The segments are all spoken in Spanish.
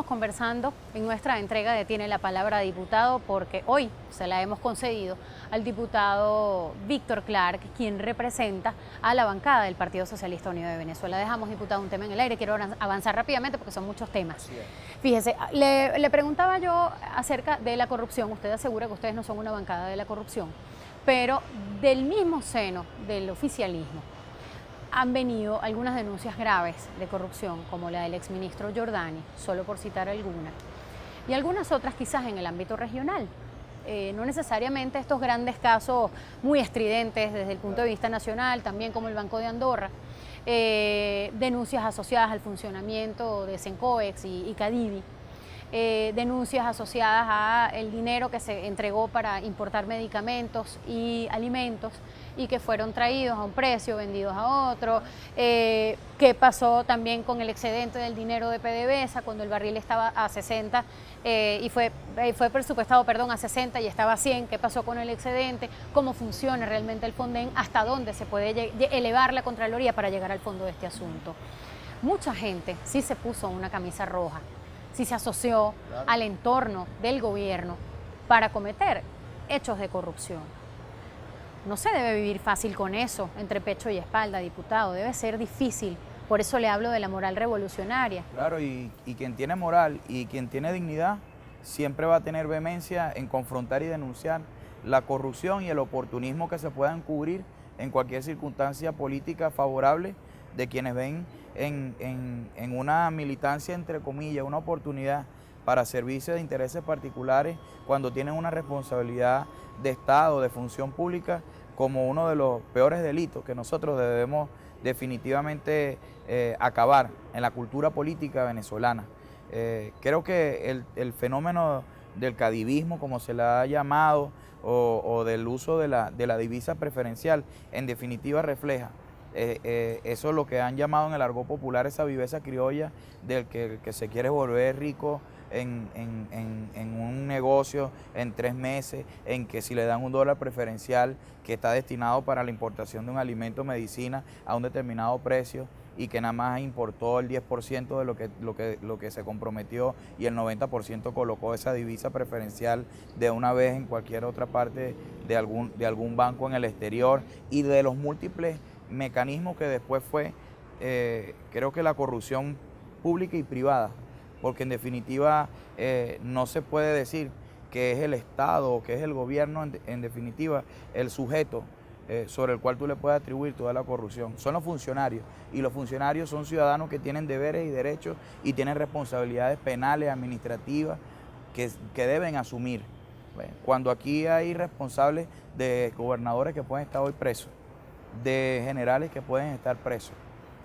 Seguimos conversando en nuestra entrega de Tiene la Palabra Diputado, porque hoy se la hemos concedido al diputado Víctor Clark, quien representa a la bancada del Partido Socialista Unido de Venezuela. Dejamos, diputado, un tema en el aire. Quiero avanzar rápidamente porque son muchos temas. Fíjese, le preguntaba yo acerca de la corrupción. Usted asegura que ustedes no son una bancada de la corrupción, pero del mismo seno del oficialismo han venido algunas denuncias graves de corrupción, como la del exministro Giordani, solo por citar algunas, y algunas otras quizás en el ámbito regional. No necesariamente estos grandes casos muy estridentes desde el punto de vista nacional, también como el Banco de Andorra, denuncias asociadas al funcionamiento de Sencoex y Cadivi, denuncias asociadas al dinero que se entregó para importar medicamentos y alimentos y que fueron traídos a un precio, vendidos a otro, qué pasó también con el excedente del dinero de PDVSA cuando el barril estaba a 60 y fue presupuestado, a 60 y estaba a 100, qué pasó con el excedente, cómo funciona realmente el Fonden, hasta dónde se puede elevar la Contraloría para llegar al fondo de este asunto. Mucha gente sí se puso una camisa roja, sí se asoció al entorno del gobierno para cometer hechos de corrupción. No se debe vivir fácil con eso, entre pecho y espalda, diputado, debe ser difícil, por eso le hablo de la moral revolucionaria. Claro, y quien tiene moral y quien tiene dignidad siempre va a tener vehemencia en confrontar y denunciar la corrupción y el oportunismo que se puedan cubrir en cualquier circunstancia política favorable de quienes ven en una militancia, entre comillas, una oportunidad para servirse de intereses particulares cuando tienen una responsabilidad de Estado, de función pública, como uno de los peores delitos que nosotros debemos definitivamente acabar en la cultura política venezolana. Creo que el fenómeno del cadivismo, como se le ha llamado, o del uso de la divisa preferencial, en definitiva refleja eso es lo que han llamado en el argot popular esa viveza criolla del que se quiere volver rico en un negocio en 3 meses, en que si le dan $1 preferencial que está destinado para la importación de un alimento o medicina a un determinado precio y que nada más importó el 10% de lo que se comprometió y el 90% colocó esa divisa preferencial de una vez en cualquier otra parte de algún banco en el exterior, y de los múltiples mecanismos que después fue, creo que la corrupción pública y privada, porque en definitiva no se puede decir que es el Estado o que es el gobierno en definitiva el sujeto sobre el cual tú le puedes atribuir toda la corrupción. Son los funcionarios, y los funcionarios son ciudadanos que tienen deberes y derechos y tienen responsabilidades penales, administrativas que deben asumir. Cuando aquí hay responsables de gobernadores que pueden estar hoy presos, de generales que pueden estar presos,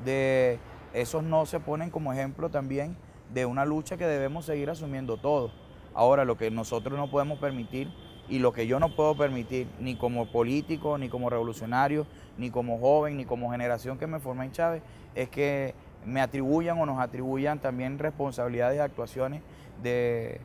de esos no se ponen como ejemplo también de una lucha que debemos seguir asumiendo todos. Ahora, lo que nosotros no podemos permitir y lo que yo no puedo permitir, ni como político, ni como revolucionario, ni como joven, ni como generación que me formé en Chávez, es que me atribuyan o nos atribuyan también responsabilidades y actuaciones de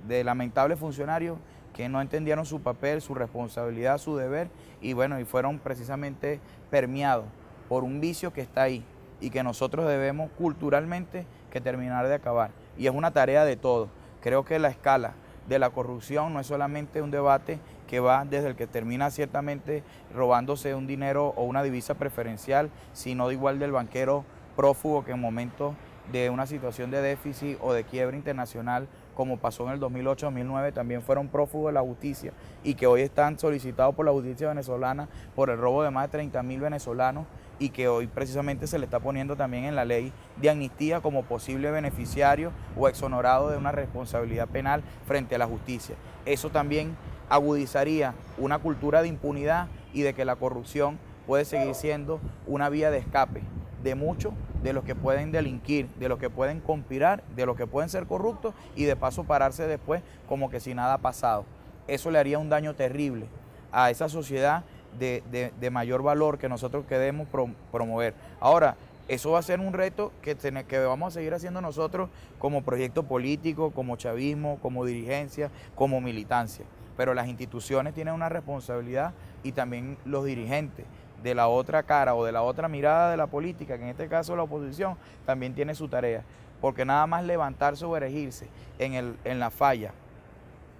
lamentables funcionarios que no entendieron su papel, su responsabilidad, su deber, y bueno, y fueron precisamente permeados por un vicio que está ahí y que nosotros debemos culturalmente que terminar de acabar. Y es una tarea de todos. Creo que la escala de la corrupción no es solamente un debate que va desde el que termina ciertamente robándose un dinero o una divisa preferencial, sino de igual del banquero prófugo que en momentos de una situación de déficit o de quiebra internacional, como pasó en el 2008-2009, también fueron prófugos de la justicia y que hoy están solicitados por la justicia venezolana por el robo de más de 30.000 venezolanos, y que hoy precisamente se le está poniendo también en la ley de amnistía como posible beneficiario o exonerado de una responsabilidad penal frente a la justicia. Eso también agudizaría una cultura de impunidad y de que la corrupción puede seguir siendo una vía de escape de muchos de los que pueden delinquir, de los que pueden conspirar, de los que pueden ser corruptos y de paso pararse después como que si nada ha pasado. Eso le haría un daño terrible a esa sociedad de mayor valor que nosotros queremos promover. Ahora, eso va a ser un reto que vamos a seguir haciendo nosotros como proyecto político, como chavismo, como dirigencia, como militancia. Pero las instituciones tienen una responsabilidad, y también los dirigentes de la otra cara o de la otra mirada de la política, que en este caso la oposición, también tiene su tarea. porque nada más levantarse o erigirse en la falla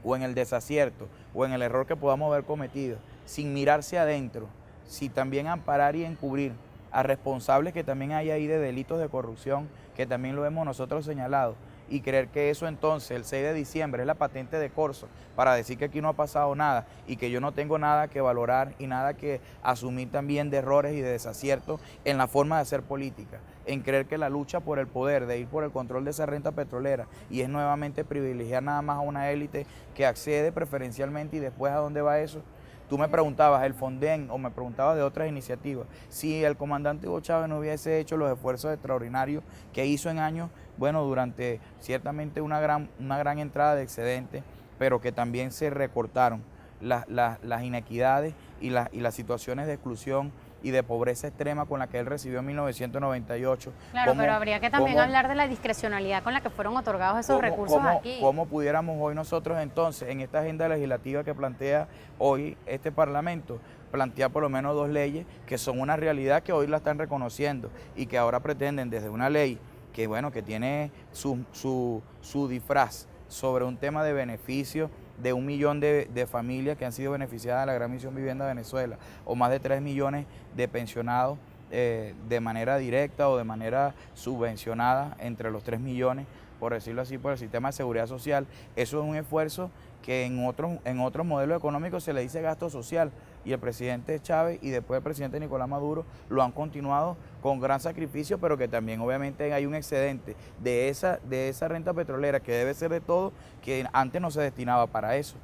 o en el desacierto o en el error que podamos haber cometido, sin mirarse adentro, si también amparar y encubrir a responsables que también hay ahí de delitos de corrupción, que también lo hemos nosotros señalado, y creer que eso entonces el 6 de diciembre es la patente de corso para decir que aquí no ha pasado nada y que yo no tengo nada que valorar y nada que asumir también de errores y de desaciertos en la forma de hacer política, en creer que la lucha por el poder, de ir por el control de esa renta petrolera y es nuevamente privilegiar nada más a una élite que accede preferencialmente y después a dónde va eso. Tú me preguntabas el Fonden o me preguntabas de otras iniciativas. Si el comandante Hugo Chávez no hubiese hecho los esfuerzos extraordinarios que hizo en años, bueno, durante ciertamente una gran entrada de excedentes, pero que también se recortaron las inequidades y las situaciones de exclusión y de pobreza extrema con la que él recibió en 1998. Claro, pero habría que también hablar de la discrecionalidad con la que fueron otorgados esos recursos aquí. ¿Cómo pudiéramos hoy nosotros entonces, en esta agenda legislativa que plantea hoy este Parlamento, plantear por lo menos 2 leyes que son una realidad que hoy la están reconociendo y que ahora pretenden desde una ley que, bueno, que tiene su disfraz sobre un tema de beneficio de 1 millón de familias que han sido beneficiadas de la Gran Misión Vivienda de Venezuela, o más de 3 millones de pensionados de manera directa o de manera subvencionada entre los 3 millones, por decirlo así, por el sistema de seguridad social. Eso es un esfuerzo que en otros modelos económicos se le dice gasto social, y el presidente Chávez y después el presidente Nicolás Maduro lo han continuado con gran sacrificio, pero que también obviamente hay un excedente de esa renta petrolera que debe ser de todo, que antes no se destinaba para eso.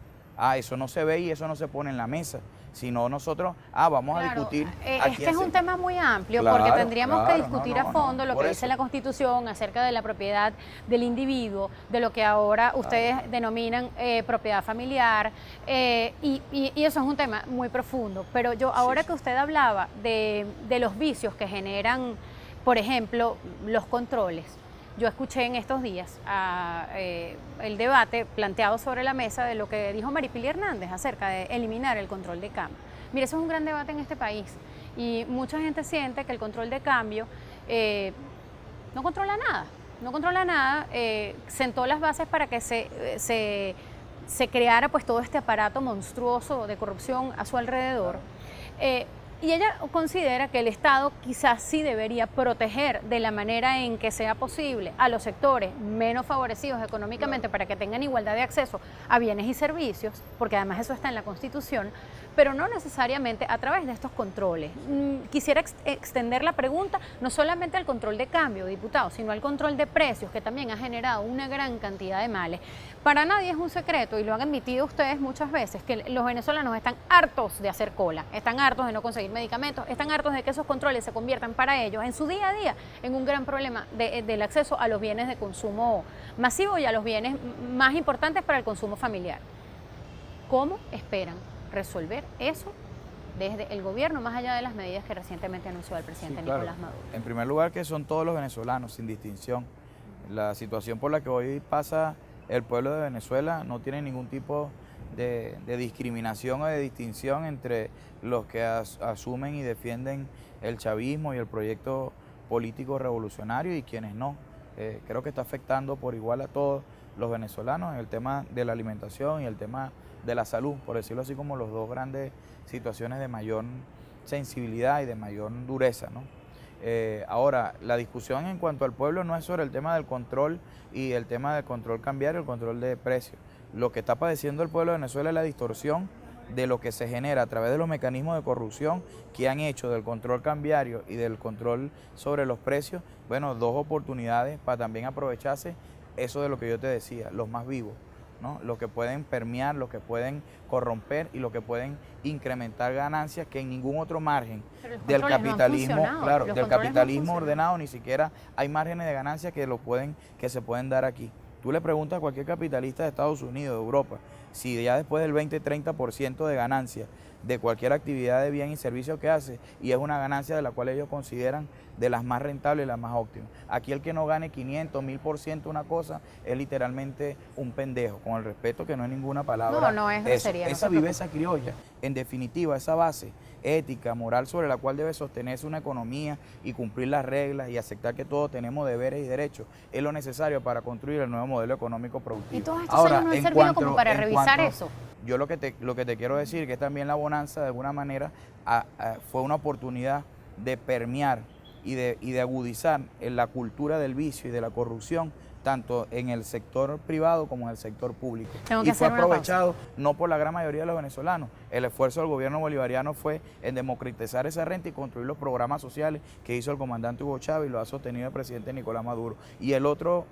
Eso no se ve y eso no se pone en la mesa, sino nosotros, vamos a discutir. Es que es un tema muy amplio, porque tendríamos que discutir a fondo lo que dice la Constitución acerca de la propiedad del individuo, de lo que ahora ustedes denominan propiedad familiar, y eso es un tema muy profundo. Pero yo, ahora que usted hablaba de los vicios que generan, por ejemplo, los controles, yo escuché en estos días el debate planteado sobre la mesa de lo que dijo Maripili Hernández acerca de eliminar el control de cambio. Mire, eso es un gran debate en este país y mucha gente siente que el control de cambio no controla nada, sentó las bases para que se creara pues todo este aparato monstruoso de corrupción a su alrededor. Y ella considera que el Estado quizás sí debería proteger de la manera en que sea posible a los sectores menos favorecidos económicamente para que tengan igualdad de acceso a bienes y servicios, porque además eso está en la Constitución, pero no necesariamente a través de estos controles. Quisiera extender la pregunta no solamente al control de cambio, diputado, sino al control de precios, que también ha generado una gran cantidad de males. Para nadie es un secreto, y lo han admitido ustedes muchas veces, que los venezolanos están hartos de hacer cola, están hartos de no conseguir medicamentos, están hartos de que esos controles se conviertan para ellos en su día a día en un gran problema del acceso a los bienes de consumo masivo y a los bienes más importantes para el consumo familiar. ¿Cómo esperan resolver eso desde el gobierno, más allá de las medidas que recientemente anunció el presidente Nicolás Maduro? En primer lugar, que son todos los venezolanos, sin distinción. La situación por la que hoy pasa el pueblo de Venezuela no tiene ningún tipo de discriminación o de distinción entre los que asumen y defienden el chavismo y el proyecto político revolucionario y quienes no. Creo que está afectando por igual a todos los venezolanos en el tema de la alimentación y el tema de la salud, por decirlo así, como los dos grandes situaciones de mayor sensibilidad y de mayor dureza, ¿no? Ahora, la discusión en cuanto al pueblo no es sobre el tema del control y el tema del control cambiario, el control de precios. Lo que está padeciendo el pueblo de Venezuela es la distorsión de lo que se genera a través de los mecanismos de corrupción que han hecho del control cambiario y del control sobre los precios, bueno, 2 oportunidades para también aprovecharse eso de lo que yo te decía, los más vivos, ¿no? Los que pueden permear, los que pueden corromper y los que pueden incrementar ganancias que en ningún otro margen del capitalismo, del capitalismo ordenado ni siquiera hay márgenes de ganancias que se pueden dar aquí. Tú le preguntas a cualquier capitalista de Estados Unidos, de Europa, si ya después del 20-30% de ganancia de cualquier actividad de bien y servicio que hace, y es una ganancia de la cual ellos consideran de las más rentables y las más óptimas. Aquí el que no gane 500, 1000% una cosa es literalmente un pendejo, con el respeto que no es ninguna palabra. No es grosería. Esa viveza criolla, en definitiva, esa base ética, moral sobre la cual debe sostenerse una economía y cumplir las reglas y aceptar que todos tenemos deberes y derechos, es lo necesario para construir el nuevo modelo económico productivo. ¿Y todos estos años no han servido como para revisar eso? Yo lo que te quiero decir que también la bonanza de alguna manera fue una oportunidad de permear y de agudizar en la cultura del vicio y de la corrupción, tanto en el sector privado como en el sector público. Y fue aprovechado no por la gran mayoría de los venezolanos. El esfuerzo del gobierno bolivariano fue en democratizar esa renta y construir los programas sociales que hizo el comandante Hugo Chávez y lo ha sostenido el presidente Nicolás Maduro. Y el otro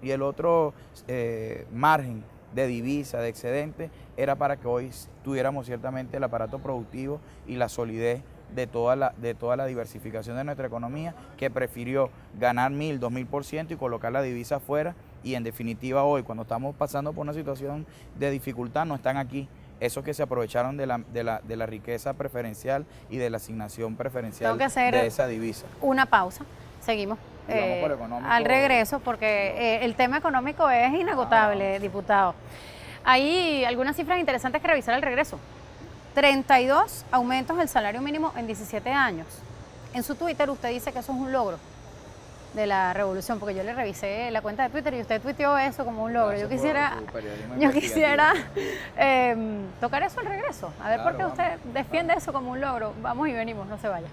margen de divisa, de excedente, era para que hoy tuviéramos ciertamente el aparato productivo y la solidez de toda la diversificación de nuestra economía, que prefirió ganar 1000, 2000% y colocar la divisa afuera. Y en definitiva hoy, cuando estamos pasando por una situación de dificultad, no están aquí esos que se aprovecharon de la riqueza preferencial y de la asignación preferencial de esa divisa. Una pausa, seguimos al regreso, porque el tema económico es inagotable, diputado. Hay algunas cifras interesantes que revisar al regreso. 32 aumentos del salario mínimo en 17 años. En su Twitter usted dice que eso es un logro de la revolución, porque yo le revisé la cuenta de Twitter y usted tuiteó eso como un logro. Yo quisiera tocar eso al regreso, a ver por qué usted defiende eso como un logro. Vamos y venimos, no se vaya.